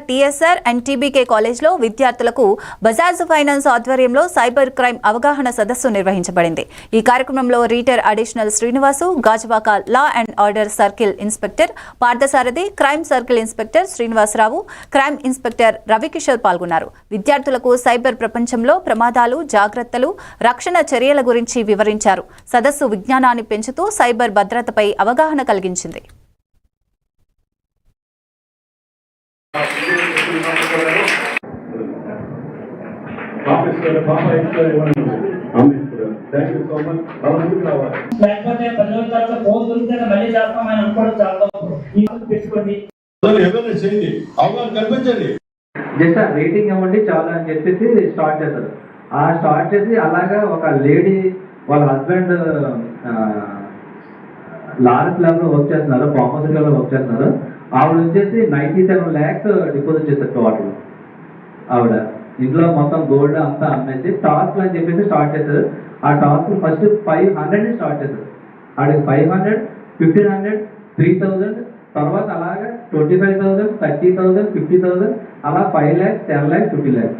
TSR and TBK కాలేజ్లో విద్యార్థులకు Bajaj finance ఆధ్వర్యంలో సైబర్ క్రైమ్ అవగాహన సదస్సు నిర్వహించబడింది. ఈ కార్యక్రమంలో రీటర్ additional Srinivasu, Gajuwaka law and order circle inspector Parthasarathi, crime circle inspector Srinivasarao, crime inspector Ravikishore పాల్గొన్నారు. విద్యార్థులకు సైబర్ ప్రపంచంలో ప్రమాదాలు, జాగ్రత్తలు, రక్షణ చర్యల గురించి వివరించారు. సదస్సు విజ్ఞానాన్ని పెంచుతూ సైబర్ భద్రతపై అవగాహన కలిగించింది. రేటింగ్ ఇవ్వండి చాలా అని చెప్పేసి స్టార్ట్ చేస్తారు. ఆ స్టార్ట్ చేసి అలాగా ఒక లేడీ వాళ్ళ హస్బెండ్ లారెన్స్ ల్యాబ్ లో వర్క్ చేస్తున్నారు, ఫార్మసీ లో వర్క్ చేస్తున్నారు. ఆవిడ వచ్చేసి 97 lakhs డిపాజిట్ చేస్తారు టోటల్. ఆవిడ ఇంట్లో మొత్తం గోల్డ్ అంతా అమ్మేసి టాస్క్ అని చెప్పేసి స్టార్ట్ చేశారు. ఆ టాస్క్ ఫస్ట్ 500 స్టార్ట్ చేశారు. ఆడికి 500, 1500, 3000, తర్వాత అలాగా 25,000, 30,000, 50,000, అలా 5 lakhs, 10 lakhs, 50 lakhs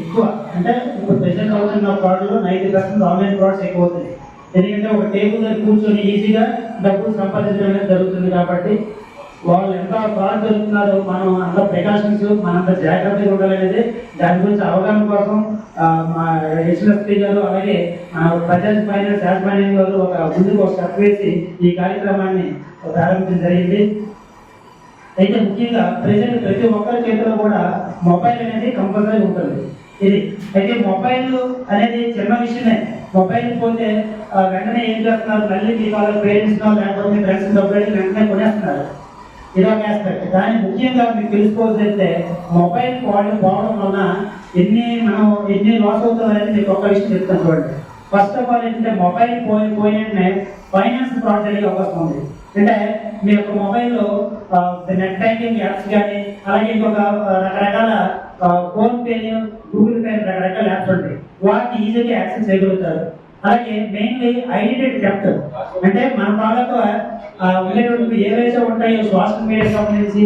ఎక్కువ. అంటే ఇప్పుడు ప్రెసెంట్ అవుతున్న ఫ్రాడ్లో 90% ఆన్లైన్ ఫ్రాడ్స్ ఎక్కువ అవుతుంది. ఎందుకంటే ఒక టేబుల్ దగ్గర కూర్చొని ఈజీగా డబ్బులు సంపాదించడం జరుగుతుంది. కాబట్టి వాళ్ళు ఎంత ఫ్రాడ్ జరుగుతున్నారో మనం అంత ప్రికాషన్స్, మనంత జాగ్రత్తగా ఉండాలనేది దాని గురించి అవగాహన కోసం మా యశ్వస్తి గారు అలాగే బజాజ్ ఫైనాన్స్ యాజమాన్యం గారు ముందుకు ఒక స్టెప్ వేసి ఈ కార్యక్రమాన్ని ప్రారంభించడం జరిగింది. అయితే ముఖ్యంగా ప్రజెంట్ ప్రతి ఒక్కరి చేతిలో కూడా మొబైల్ అనేది కంపల్సరీ ఉంటుంది. ఇది అయితే మొబైల్ అనేది చిన్న విషయమే. మొబైల్ పోతే వెంటనే ఏం చేస్తున్నారు, మళ్ళీ మీ వాళ్ళ పేరెంట్స్ లేకపోతే మీ ఫ్రెండ్స్ డబ్బులు వెంటనే కొనేస్తున్నారు. ఇదొక ఆస్పెక్ట్. కానీ ముఖ్యంగా మీకు తెలుసుకోవాల్సిందే మొబైల్ పోవడం వలన ఎన్ని లాస్ అవుతుంది అనేది మీకు ఒక్క విషయం చెప్తాను చూడండి. ఫస్ట్ ఆఫ్ ఆల్ ఏంటంటే మొబైల్ పోయిన ఫైనాన్స్ ఫ్రాడ్ జరిగే అవకాశం ఉంది. అంటే మీ యొక్క మొబైల్లో నెట్ బ్యాంకింగ్ యాప్స్ కానీ అలాగే ఇంకొక రకరకాల ఫోన్ పే, గూగుల్ పే రకరకాల యాప్స్ ఉంటాయి. వాటిని ఈజీగా యాక్సెస్ చేయగలుగుతారు. అలాగే మెయిన్లీ ఐడెంటిటీ థెఫ్ట్. అంటే మన తాలూకు ఉండేటువంటి ఏవైతే ఉంటాయో సోషల్ మీడియా సంబంధించి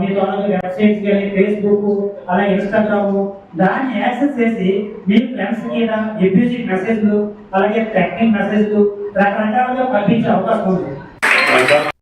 మీ తాలూకు వెబ్సైట్స్ కానీ ఫేస్బుక్ అలాగే ఇన్స్టాగ్రామ్, దాన్ని యాక్సెస్ చేసి మీ ఫ్రెండ్స్ మీద అబ్యూజివ్ మెసేజ్లు అలాగే టెక్నిక్ మెసేజ్లు రకరకాలుగా పంపించే అవకాశం ఉంది.